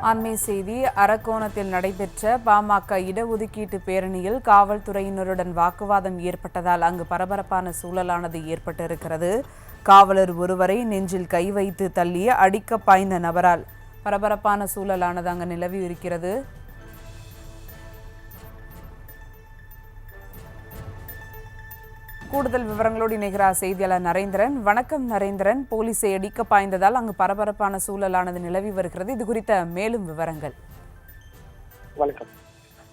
அண்மை செய்தி. அரக்கோணத்தில் நடைபெற்ற பாமக இடஒதுக்கீட்டு பேரணியில் காவல்துறையினருடன் வாக்குவாதம் ஏற்பட்டதால் அங்கு பரபரப்பான சூழலானது ஏற்பட்டிருக்கிறது. காவலர் ஒருவரை நெஞ்சில் கை வைத்து தள்ளி அடிக்க பாய்ந்த நபரால் பரபரப்பான சூழலானது அங்கு நிலவி இருக்கிறது. கூடுதல் விவரங்களோடு இணைகிறார் செய்தியாளர் நரேந்திரன். வணக்கம் நரேந்திரன். போலீஸை அடிக்க பாய்ந்ததால் அங்கு பரபரப்பான சூழலானது நிலவி வருகிறது. இது குறித்த மேலும் விவரங்கள். வணக்கம்.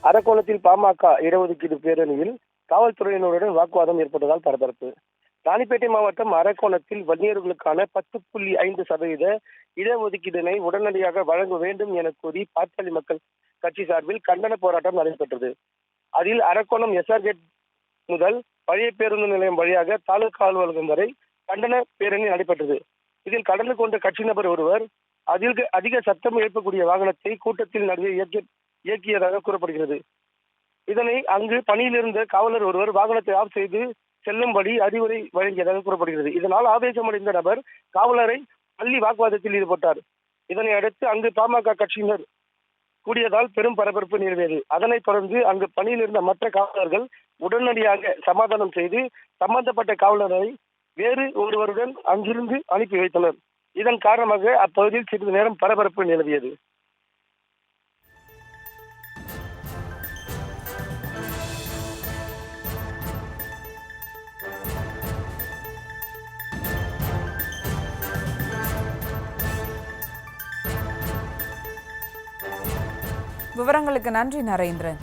அரக்கோணத்தில் பாமக இடஒதுக்கீடு பேரணியில் காவல்துறையினருடன் வாக்குவாதம் ஏற்பட்டதால் பரபரப்பு. ராணிப்பேட்டை மாவட்டம் அரக்கோணத்தில் வன்னியர்களுக்கான 10.5% இடஒதுக்கீட்டினை உடனடியாக வழங்க வேண்டும் என கூறி பாட்டாளி மக்கள் கட்சி சார்பில் கண்டன போராட்டம் நடைபெற்றது. அதில் அரக்கோணம் எஸ்ஆர் கேட் முதல் பழைய பேருந்து நிலையம் வழியாக தாலுகா அலுவலகம் வரை கண்டன பேரணி நடைபெற்றது. இதில் கலந்து கொண்ட கட்சி நபர் ஒருவர் அதிக சத்தம் எழுப்பக்கூடிய வாகனத்தை கூட்டத்தில் நடுவே இயக்கியதாக கூறப்படுகிறது. இதனை அங்கு பணியில் இருந்த காவலர் ஒருவர் வாகனத்தை ஆஃப் செய்து செல்லும்படி அறிவுரை வழங்கியதாக கூறப்படுகிறது. இதனால் ஆவேசமடைந்த நபர் காவலரை பள்ளி வாக்குவாதத்தில் ஈடுபட்டார். இதனை அடுத்து அங்கு பாமக கட்சியினர் கூடியதால் பெரும் பரபரப்பு நிலவியது. அதனைத் தொடர்ந்து அங்கு பணியில் இருந்த மற்ற காவலர்கள் உடனடியாக சமாதானம் செய்து சம்பந்தப்பட்ட காவலரை வேறு ஒருவருடன் அங்கிருந்து அனுப்பி வைத்தனர். இதன் காரணமாக அப்பகுதியில் சிறிது நேரம் பரபரப்பு நிலவியது. விவரங்களுக்கு நன்றி நரேந்திரன்.